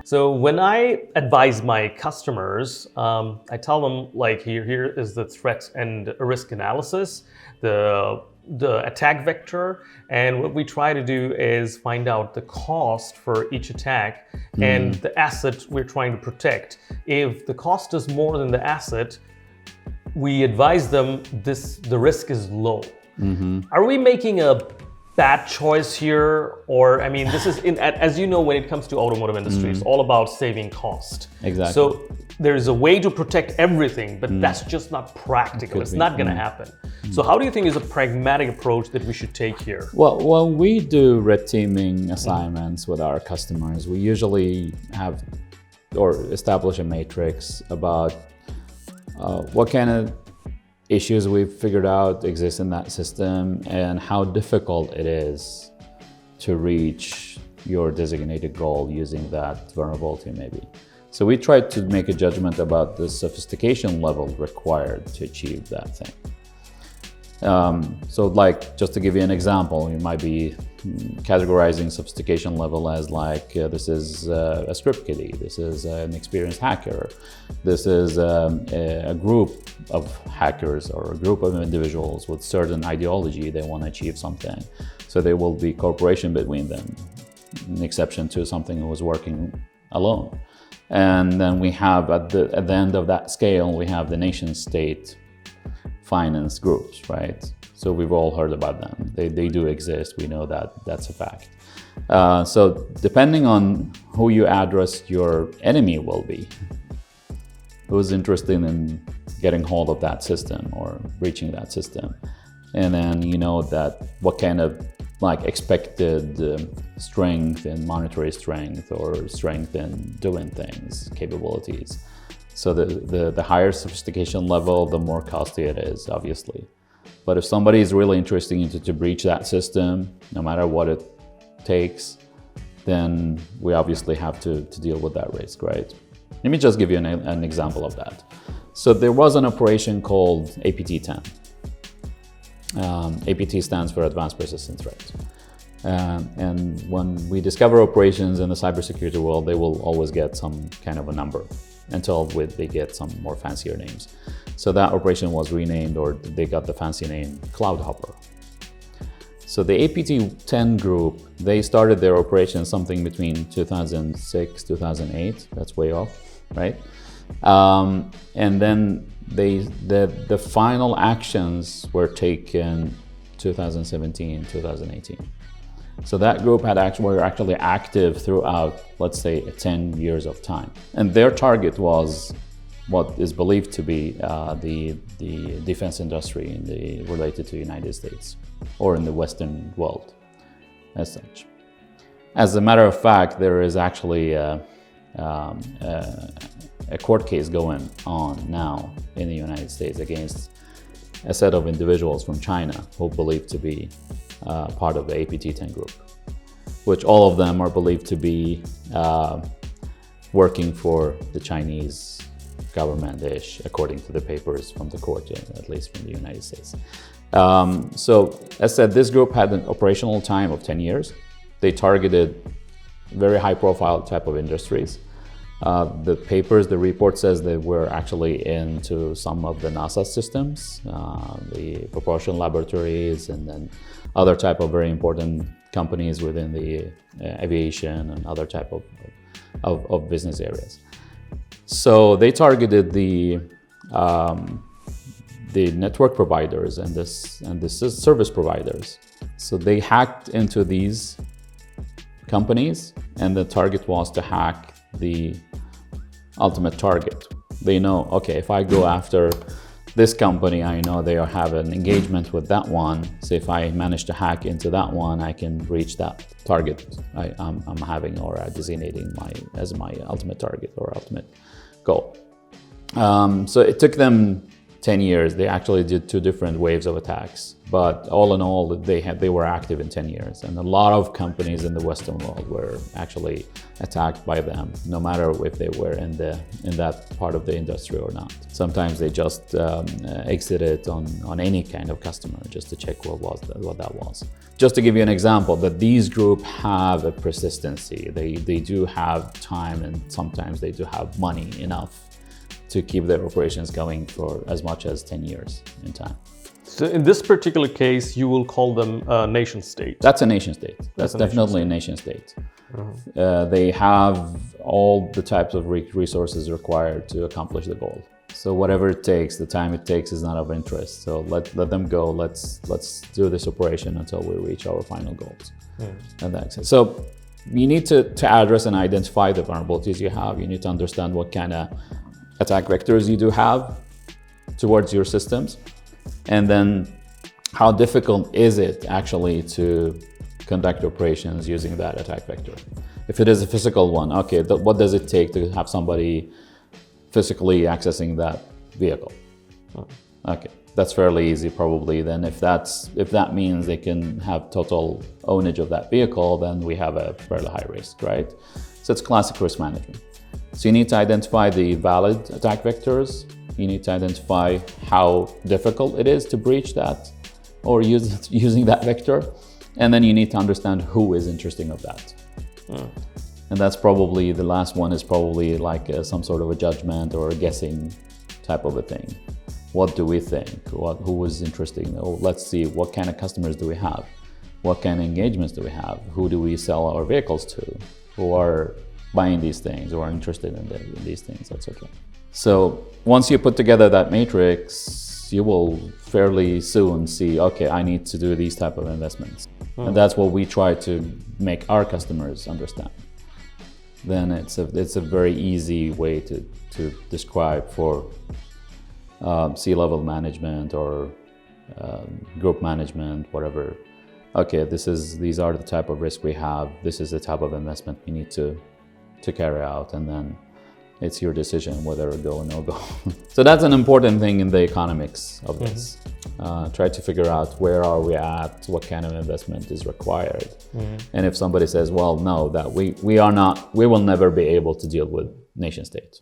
So when I advise my customers, I tell them like here is the threat and risk analysis, the attack vector, and what we try to do is find out the cost for each attack and the asset we're trying to protect. If the cost is more than the asset, we advise them the risk is low. Are we making a bad choice here? Or, I mean, this is, as you know, when it comes to automotive industry, it's all about saving cost. Exactly. So there's a way to protect everything, but that's just not practical. It's not going to happen. So how do you think is a pragmatic approach that we should take here? Well, when we do red teaming assignments with our customers, we usually have or establish a matrix about what kind of issues we've figured out exist in that system and how difficult it is to reach your designated goal using that vulnerability maybe. So we try to make a judgment about the sophistication level required to achieve that thing. So like, just to give you an example, you might be categorizing sophistication level as like, this is a script kiddie, this is an experienced hacker, this is a group of hackers or a group of individuals with certain ideology, they want to achieve something. So there will be cooperation between them, an exception to something that was working alone. And then we have at the end of that scale, we have the nation state finance groups, right? So we've all heard about them. They do exist. We know that that's a fact. So depending on who you address, your enemy will be. Who's interested in getting hold of that system or breaching that system. And then you know that what kind of like expected strength in monetary strength or strength in doing things, capabilities. So the higher sophistication level, the more costly it is, obviously. But if somebody is really interested to breach that system, no matter what it takes, then we obviously have to deal with that risk, right? Let me just give you an example of that. So there was an operation called APT-10. APT stands for Advanced Persistent Threat. And when we discover operations in the cybersecurity world, they will always get some kind of a number until they get some more fancier names. So that operation was renamed, or they got the fancy name Cloud Hopper. So the APT-10 group, they started their operation something between 2006, 2008, that's way off, right? And then the final actions were taken 2017, 2018. So that group were actually active throughout, let's say, 10 years of time. And their target was what is believed to be the defense industry related to the United States or in the Western world as such. As a matter of fact, there is actually a court case going on now in the United States against a set of individuals from China who believed to be part of the APT-10 group, which all of them are believed to be working for the Chinese government-ish, according to the papers from the court, at least from the United States. So, as said, this group had an operational time of 10 years. They targeted very high-profile type of industries. The report says they were actually into some of the NASA systems, the propulsion laboratories, and then other type of very important companies within the aviation and other type of business areas. So they targeted the network providers and the service providers. So they hacked into these companies, and the target was to hack the ultimate target. They know, okay, if I go after this company, I know they have an engagement with that one. So if I manage to hack into that one, I can reach that target I'm having or designating as my ultimate target or ultimate goal. So it took them 10 years, they actually did 2 different waves of attacks. But all in all, they were active in 10 years. And a lot of companies in the Western world were actually attacked by them, no matter if they were in that part of the industry or not. Sometimes they just exited on any kind of customer just to check what that was. Just to give you an example, that these groups have a persistency. They do have time, and sometimes they do have money enough to keep their operations going for as much as 10 years in time. So in this particular case, you will call them a nation state. That's a nation state. That's definitely a nation state. They have all the types of resources required to accomplish the goal. So whatever it takes, the time it takes is not of interest. So let them go. Let's do this operation until we reach our final goals. And that's it. So you need to address and identify the vulnerabilities you have. You need to understand what kind of attack vectors you do have towards your systems. And then how difficult is it actually to conduct operations using that attack vector? If it is a physical one, okay, what does it take to have somebody physically accessing that vehicle? Okay, that's fairly easy probably. Then if that means they can have total ownage of that vehicle, then we have a fairly high risk, right? So it's classic risk management. So you need to identify the valid attack vectors. You need to identify how difficult it is to breach that or using that vector. And then you need to understand who is interested of that. And that's probably, the last one is probably like some sort of a judgment or a guessing type of a thing. What do we think? Who is interesting? Oh, let's see, what kind of customers do we have? What kind of engagements do we have? Who do we sell our vehicles to? Who are buying these things or are interested in these things, etc. So once you put together that matrix, you will fairly soon see, okay, I need to do these type of investments. And that's what we try to make our customers understand. Then it's a very easy way to describe for C-level management or group management, whatever. Okay, these are the type of risk we have. This is the type of investment we need to carry out, and then it's your decision whether to go or no go. So that's an important thing in the economics of this. Try to figure out where are we at, what kind of investment is required. And if somebody says, well, no, that we will never be able to deal with nation states.